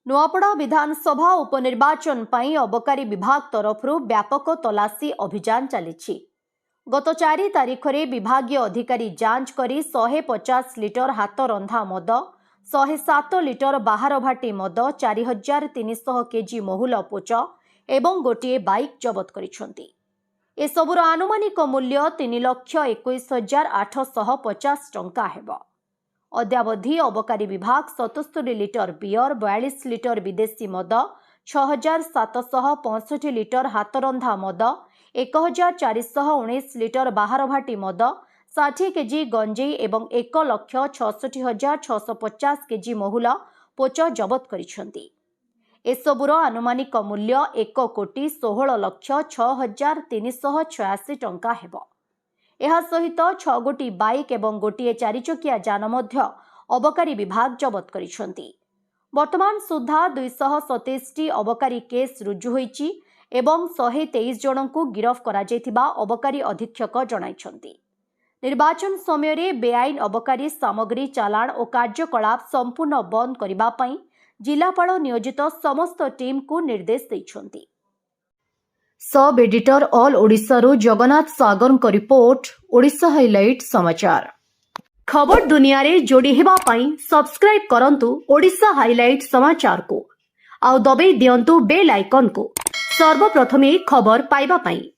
नुआपड़ा विधानसभा उपनिर्वाचन पई अबकारी विभाग तरफरु व्यापक तलाशी अभियान चली। गत 4 तारिख रे विभागीय अधिकारी जांच करी 150 लिटर हाथ रंधा मद, 107 लिटर बाहर भाटी मद, 4300 केजी महुल पोच एवं गोटे बाइक जबत करिसेंती। ए सबुर आनुमानिक मूल्य 3,21,850 टंका हेबो। अद्यावधि अबकारी विभाग 77 लिटर बियर, 42 लिटर विदेशी मद, 6,765 लिटर हाथरंधा मद, 1,419 लिटर बाहर भाटी मद, 60 केजी गंजेई एवं 1,66,650 केजी महुल पोच जबत करिसेंती। एसबुर आनुमानिक मूल्य 1,16,06,386 टंका हेबो। एहा सहित 6 गोटी बाइक एवं गोटे 4 चकिया जान मध्य अबकारी विभाग जबत करिसेंती। वर्तमान सुधा 227 अबकारी केस रुजु होईची एवं 123 जनकु गिरफ करा जायतिबा अबकारी अधीक्षक जणाइछंती। निर्वाचन समय रे बेआईन अबकारी सामग्री चालाण और कार्यकलाप संपूर्ण बंद करिबा पई जिलापाल नियोजित समस्त टीम को निर्देश दैछंती। सब एडिटर ऑल ओडिशा रु जगन्नाथ सागर को रिपोर्ट, ओडिशा हाइलाइट समाचार। खबर दुनिया रे जोड़ी हेबा पई सब्सक्राइब करंतु ओडिशा हाइलाइट समाचार को आउ दबे दियंतु बेल आइकन को सर्वप्रथमे खबर पाइबा पई।